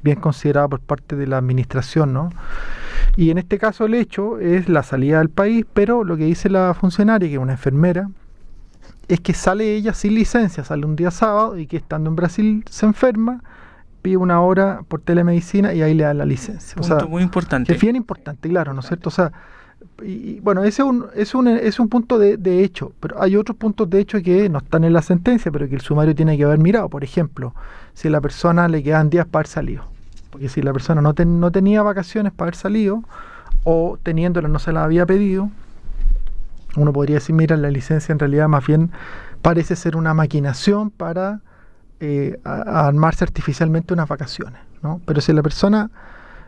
bien considerado por parte de la administración, ¿no? Y en este caso el hecho es la salida del país, pero lo que dice la funcionaria, que es una enfermera, es que sale ella sin licencia, sale un día sábado, y que estando en Brasil se enferma, pide una hora por telemedicina y ahí le dan la licencia. Punto muy importante. Es bien importante, claro, ¿no es cierto? O sea, y bueno, ese es un punto de hecho, pero hay otros puntos de hecho que no están en la sentencia, pero que el sumario tiene que haber mirado. Por ejemplo, si a la persona le quedan días para haber salido. Porque si la persona no tenía vacaciones para haber salido, o teniéndolas no se las había pedido, uno podría decir, mira, la licencia en realidad más bien parece ser una maquinación para armarse artificialmente unas vacaciones, ¿no? Pero si la persona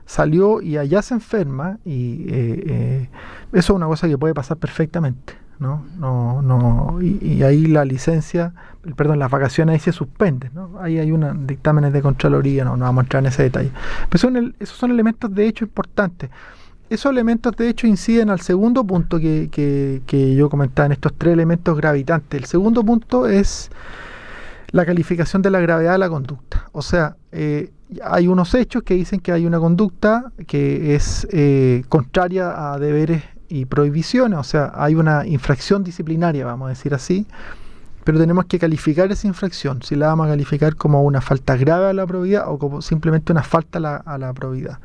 salió y allá se enferma, y eso es una cosa que puede pasar perfectamente, ¿no? Y ahí la licencia, las vacaciones ahí se suspenden, ¿no? Ahí hay unos dictámenes de Contraloría, no vamos a entrar en ese detalle. Pero esos son elementos de hecho importantes. Esos elementos de hecho inciden al segundo punto que yo comentaba en estos tres elementos gravitantes. El segundo punto es la calificación de la gravedad de la conducta. O sea, hay unos hechos que dicen que hay una conducta que es contraria a deberes y prohibiciones, o sea, hay una infracción disciplinaria, vamos a decir así, pero tenemos que calificar esa infracción, si la vamos a calificar como una falta grave a la probidad o como simplemente una falta a la probidad.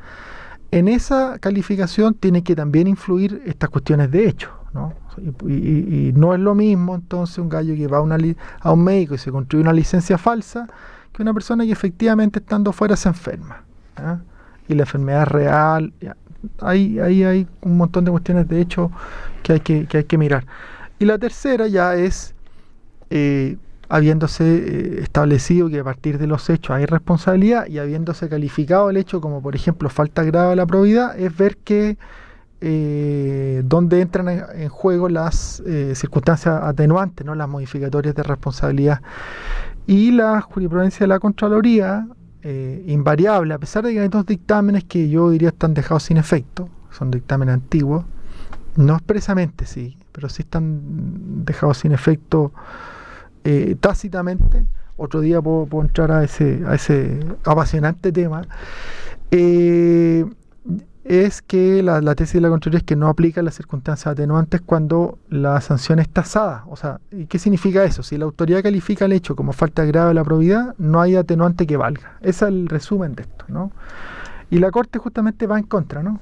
En esa calificación tiene que también influir estas cuestiones de hecho, ¿no? Y no es lo mismo entonces un gallo que va a un médico y se construye una licencia falsa que una persona que efectivamente estando fuera se enferma, ¿eh? Y la enfermedad es real. Ahí hay un montón de cuestiones de hecho que hay que mirar. Y la tercera ya es habiéndose establecido que a partir de los hechos hay responsabilidad, y habiéndose calificado el hecho como por ejemplo falta grave a la probidad, es ver que donde entran en juego las circunstancias atenuantes, ¿no? Las modificatorias de responsabilidad. Y la jurisprudencia de la Contraloría, invariable, a pesar de que hay dos dictámenes que yo diría están dejados sin efecto, son dictámenes antiguos, no expresamente sí, pero sí están dejados sin efecto tácitamente. Otro día puedo entrar a ese apasionante tema. es que la tesis de la Contraloría es que no aplica las circunstancias atenuantes cuando la sanción es tasada. O sea, ¿y qué significa eso? Si la autoridad califica el hecho como falta grave de la probidad, no hay atenuante que valga. Ese es el resumen de esto, ¿no? Y la Corte justamente va en contra, ¿no?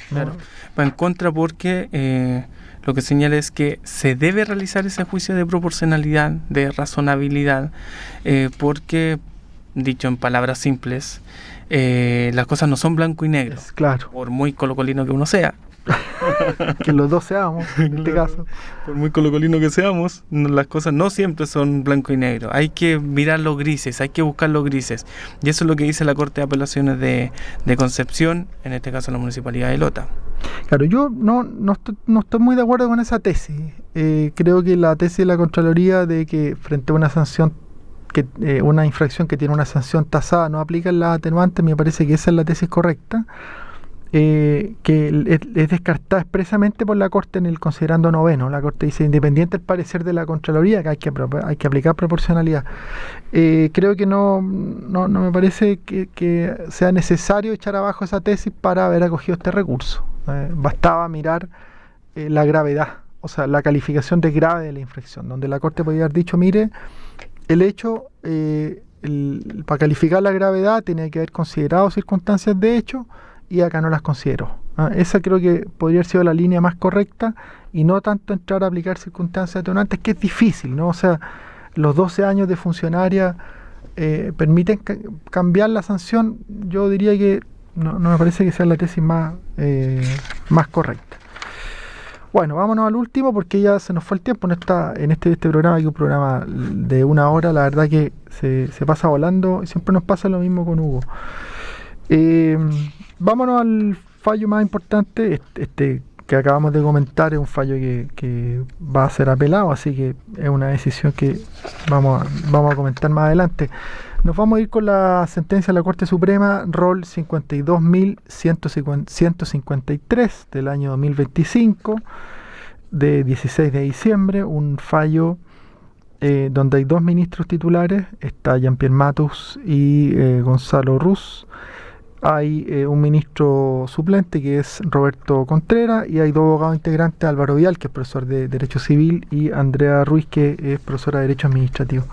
Claro, va en contra porque lo que señala es que se debe realizar ese juicio de proporcionalidad, de razonabilidad, porque, dicho en palabras simples, las cosas no son blanco y negro, claro, por muy colocolino que uno sea. que los dos seamos, en este caso. Por muy colocolino que seamos, las cosas no siempre son blanco y negro. Hay que mirar los grises, hay que buscar los grises. Y eso es lo que dice la Corte de Apelaciones de Concepción, en este caso la Municipalidad de Lota. Claro, yo no estoy muy de acuerdo con esa tesis. Creo que la tesis de la Contraloría de que frente a una sanción, una infracción que tiene una sanción tasada no aplica la atenuante, me parece que esa es la tesis correcta. Que es descartada expresamente por la Corte en el considerando noveno. La Corte dice, independiente del parecer de la Contraloría, que hay que aplicar proporcionalidad. Creo que no me parece que sea necesario echar abajo esa tesis para haber acogido este recurso. Bastaba mirar la gravedad, o sea, la calificación de grave de la infracción, donde la Corte podría haber dicho, mire, el hecho, para calificar la gravedad tenía que haber considerado circunstancias de hecho, y acá no las considero. Esa creo que podría haber sido la línea más correcta y no tanto entrar a aplicar circunstancias atenuantes, que es difícil, ¿no? O sea, los 12 años de funcionaria permiten cambiar la sanción. Yo diría que no me parece que sea la tesis más correcta. Bueno, vámonos al último porque ya se nos fue el tiempo. En este programa, hay un programa de 1 hora, la verdad que se pasa volando y siempre nos pasa lo mismo con Hugo. Vámonos al fallo más importante, este que acabamos de comentar. Es un fallo que va a ser apelado, así que es una decisión que vamos a comentar más adelante. Nos vamos a ir con la sentencia de la Corte Suprema, rol 52.153 del año 2025, de 16 de diciembre, un fallo donde hay 2 ministros titulares, está Jean-Pierre Matus y Gonzalo Ruz. Hay un ministro suplente que es Roberto Contreras y hay 2 abogados integrantes, Álvaro Vial, que es profesor de Derecho Civil, y Andrea Ruiz, que es profesora de Derecho Administrativo.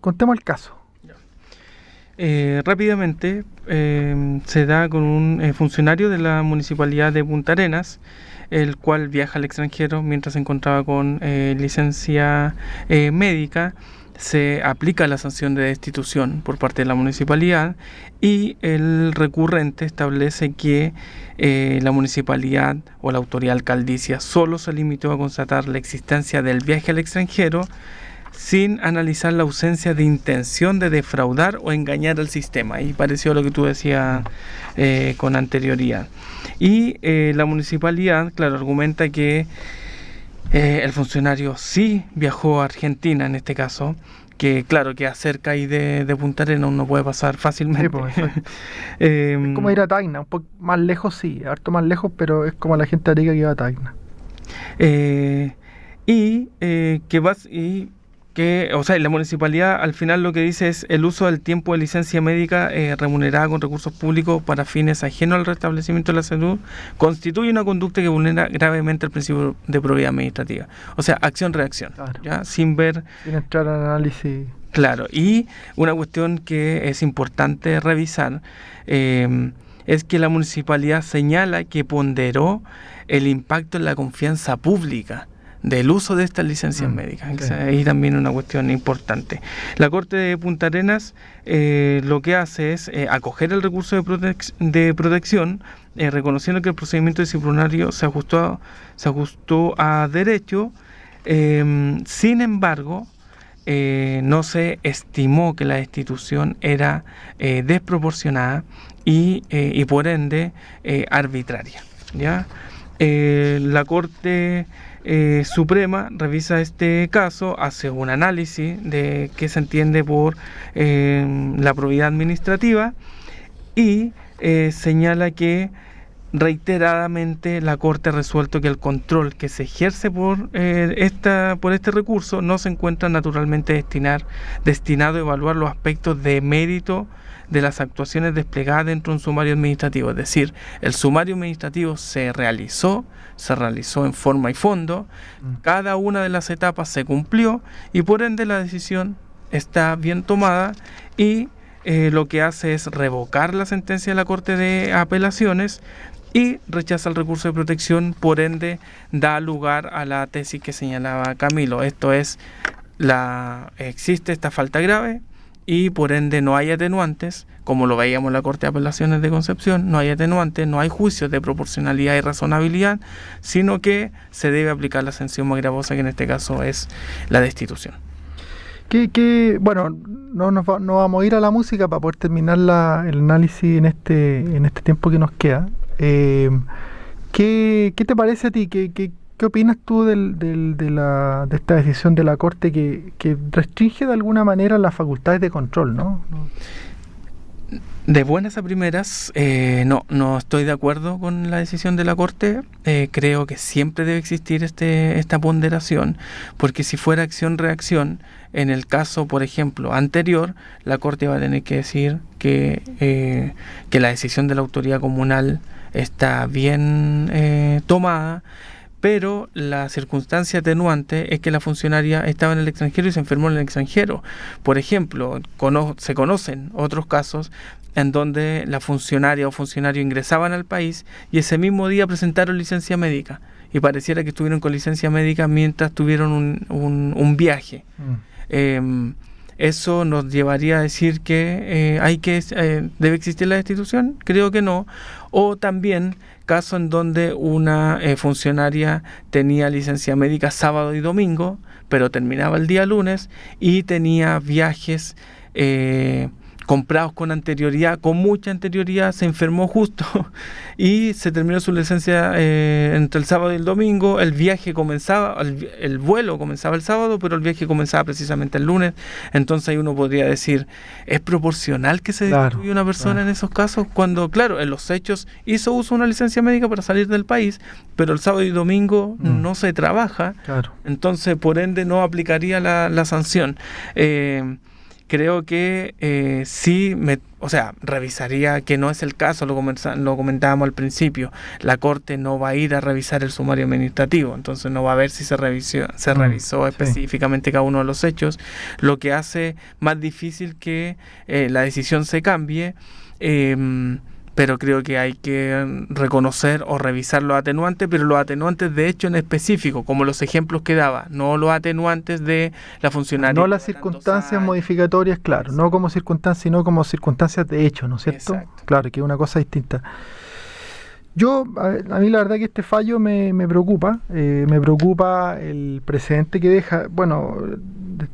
Contemos el caso. Rápidamente, se da con un funcionario de la Municipalidad de Punta Arenas, el cual viaja al extranjero mientras se encontraba con licencia médica. Se aplica la sanción de destitución por parte de la municipalidad y el recurrente establece que la municipalidad o la autoridad alcaldicia solo se limitó a constatar la existencia del viaje al extranjero sin analizar la ausencia de intención de defraudar o engañar al sistema. Y pareció a lo que tú decías con anterioridad. Y la municipalidad, claro, argumenta que el funcionario sí viajó a Argentina en este caso, que claro, que cerca ahí de Punta Arenas uno puede pasar fácilmente. Sí, pues, es como ir a Tacna, un poco más lejos, sí, harto más lejos, pero es como la gente de Arica que va a Tacna. O sea, la municipalidad al final lo que dice es el uso del tiempo de licencia médica remunerada con recursos públicos para fines ajenos al restablecimiento de la salud constituye una conducta que vulnera gravemente el principio de probidad administrativa. O sea, acción-reacción, claro. ¿ya? Sin entrar al análisis. Claro, y una cuestión que es importante revisar es que la municipalidad señala que ponderó el impacto en la confianza pública del uso de estas licencias médicas. Okay. Ahí también una cuestión importante. La Corte de Punta Arenas lo que hace es acoger el recurso de protección, reconociendo que el procedimiento disciplinario se ajustó a derecho. Sin embargo, no se estimó que la destitución era desproporcionada y por ende arbitraria, ¿ya? La Corte Suprema revisa este caso, hace un análisis de qué se entiende por la probidad administrativa y señala que reiteradamente la Corte ha resuelto que el control que se ejerce por este recurso no se encuentra naturalmente destinado a evaluar los aspectos de mérito de las actuaciones desplegadas dentro de un sumario administrativo. Es decir, el sumario administrativo se realizó en forma y fondo, cada una de las etapas se cumplió y por ende la decisión está bien tomada y lo que hace es revocar la sentencia de la Corte de Apelaciones y rechaza el recurso de protección, por ende da lugar a la tesis que señalaba Camilo. Esto es, existe esta falta grave y por ende no hay atenuantes, como lo veíamos en la Corte de Apelaciones de Concepción, no hay atenuantes, no hay juicios de proporcionalidad y razonabilidad, sino que se debe aplicar la sanción más gravosa, que en este caso es la destitución. Bueno, no vamos a ir a la música para poder terminar el análisis en este tiempo que nos queda. ¿Qué te parece a ti? ¿Qué opinas tú de esta decisión de la Corte que restringe de alguna manera las facultades de control, ¿no? De buenas a primeras, no estoy de acuerdo con la decisión de la Corte. Creo que siempre debe existir esta ponderación, porque si fuera acción-reacción, en el caso, por ejemplo, anterior, la Corte va a tener que decir que la decisión de la autoridad comunal está bien tomada, pero la circunstancia atenuante es que la funcionaria estaba en el extranjero y se enfermó en el extranjero. Por ejemplo, se conocen otros casos en donde la funcionaria o funcionario ingresaban al país y ese mismo día presentaron licencia médica y pareciera que estuvieron con licencia médica mientras tuvieron un viaje. ¿Eso nos llevaría a decir que debe existir la destitución? Creo que no. O también caso en donde una funcionaria tenía licencia médica sábado y domingo, pero terminaba el día lunes y tenía viajes comprados con anterioridad, con mucha anterioridad, se enfermó justo y se terminó su licencia entre el sábado y el domingo. El viaje comenzaba, el vuelo comenzaba el sábado, pero el viaje comenzaba precisamente el lunes. Entonces ahí uno podría decir, ¿es proporcional que se destituya una persona en esos casos? Cuando, claro, en los hechos hizo uso de una licencia médica para salir del país, pero el sábado y domingo no se trabaja. Claro. Entonces, por ende, no aplicaría la sanción. Creo que revisaría, que no es el caso, lo comentábamos al principio. La Corte no va a ir a revisar el sumario administrativo, entonces no va a ver si se revisó específicamente cada uno de los hechos, lo que hace más difícil que la decisión se cambie. Pero creo que hay que reconocer o revisar los atenuantes, pero los atenuantes de hecho en específico, como los ejemplos que daba, no los atenuantes de la funcionaria. No las circunstancias modificatorias, claro, exacto. No como circunstancias, sino como circunstancias de hecho, ¿no es cierto? Exacto. Claro, que es una cosa distinta. A mí la verdad que este fallo me preocupa el precedente que deja. Bueno,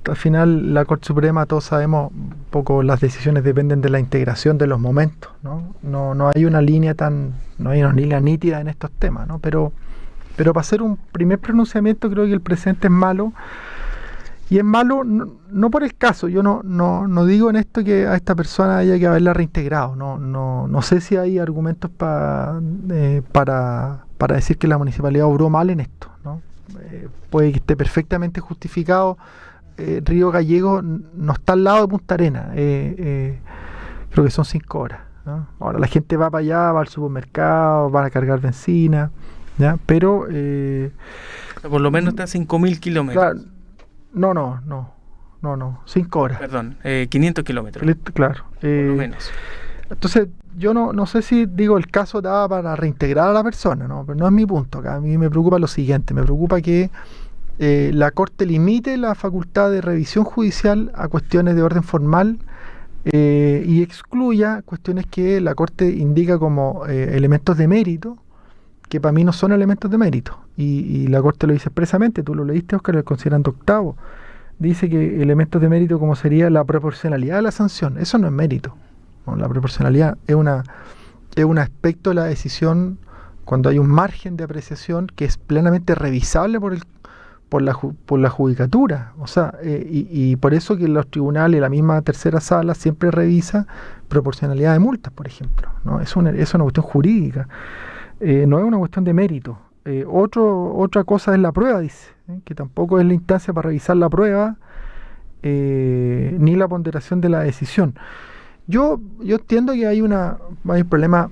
al final la Corte Suprema, todos sabemos, un poco las decisiones dependen de la integración de los momentos, ¿no? No hay una línea nítida en estos temas, ¿no? Pero para hacer un primer pronunciamiento creo que el precedente es malo. Y es malo no por el caso. Yo no digo en esto que a esta persona haya que haberla reintegrado. No sé si hay argumentos para decir que la municipalidad obró mal en esto, ¿no? Puede que esté perfectamente justificado. Río Gallego no está al lado de Punta Arenas. Creo que son 5 horas, ¿no? Ahora la gente va para allá, va al supermercado, van a cargar benzina, ¿ya? Pero por lo menos está a 5.000 kilómetros. Claro, no, 5 horas. Perdón, 500 kilómetros. Claro. Por lo menos. Entonces, yo no sé si el caso daba para reintegrar a la persona, ¿no? Pero no es mi punto acá. A mí me preocupa lo siguiente, me preocupa que la Corte limite la facultad de revisión judicial a cuestiones de orden formal y excluya cuestiones que la Corte indica como elementos de mérito, que para mí no son elementos de mérito. Y la Corte lo dice expresamente, tú lo leíste, Óscar, el considerando octavo. Dice que elementos de mérito como sería la proporcionalidad de la sanción, eso no es mérito, ¿no? La proporcionalidad es un aspecto de la decisión cuando hay un margen de apreciación que es plenamente revisable por la judicatura. O sea, y por eso que los tribunales, la misma tercera sala, siempre revisa proporcionalidad de multas, por ejemplo, ¿no? Es una cuestión jurídica. no es una cuestión de mérito. Otra cosa es la prueba, dice, que tampoco es la instancia para revisar la prueba, ni la ponderación de la decisión. Yo entiendo que hay un problema,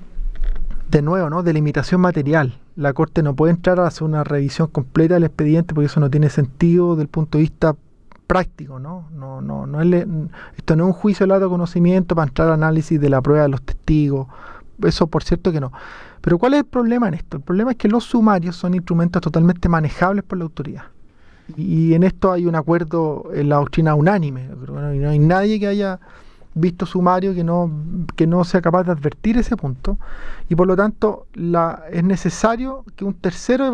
de nuevo, ¿no?, de limitación material. La Corte no puede entrar a hacer una revisión completa del expediente porque eso no tiene sentido desde el punto de vista práctico, ¿no? Esto no es un juicio de alto conocimiento para entrar al análisis de la prueba de los testigos. Eso, por cierto, que no. Pero ¿cuál es el problema en esto? El problema es que los sumarios son instrumentos totalmente manejables por la autoridad. Y en esto hay un acuerdo en la doctrina unánime. Y no hay nadie que haya visto sumario que no sea capaz de advertir ese punto. Y por lo tanto es necesario que un tercero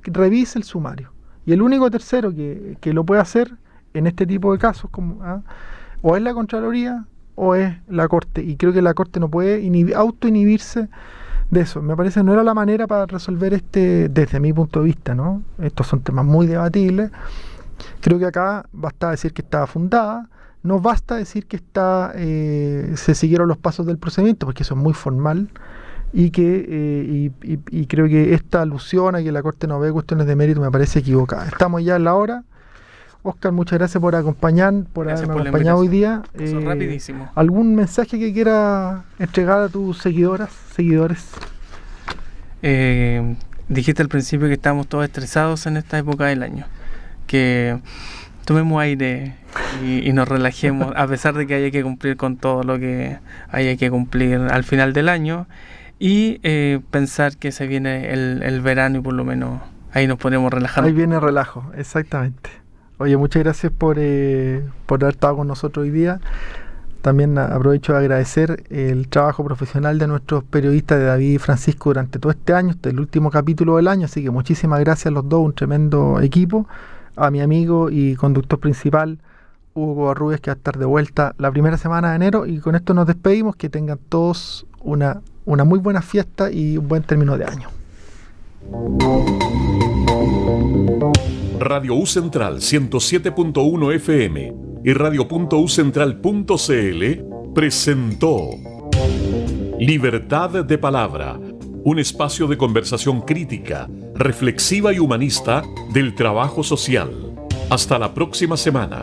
revise el sumario. Y el único tercero que lo puede hacer en este tipo de casos, o es la Contraloría o es la Corte. Y creo que la Corte no puede autoinhibirse de eso. Me parece que no era la manera para resolver desde mi punto de vista, ¿no? Estos son temas muy debatibles. Creo que acá basta decir que estaba fundada, no basta decir que se siguieron los pasos del procedimiento, porque eso es muy formal, y creo que esta alusión a que la Corte no ve cuestiones de mérito me parece equivocada. Estamos ya en la hora. Óscar, muchas gracias por haberme acompañado hoy día. Rapidísimo. ¿Algún mensaje que quiera entregar a tus seguidores? Dijiste al principio que estamos todos estresados en esta época del año. Que tomemos aire y nos relajemos, a pesar de que haya que cumplir con todo lo que haya que cumplir al final del año. Y pensar que se viene el verano y por lo menos ahí nos podemos relajar. Ahí viene el relajo, exactamente. Oye, muchas gracias por haber estado con nosotros hoy día. También aprovecho de agradecer el trabajo profesional de nuestros periodistas, de David y Francisco, durante todo este año. Este es el último capítulo del año, así que muchísimas gracias a los dos, un tremendo equipo. A mi amigo y conductor principal, Hugo Covarrubias, que va a estar de vuelta la primera semana de enero. Y con esto nos despedimos. Que tengan todos una muy buena fiesta y un buen término de año. Radio U Central 107.1 FM y radio.ucentral.cl presentó Libertad de Palabra, un espacio de conversación crítica, reflexiva y humanista del trabajo social. Hasta la próxima semana.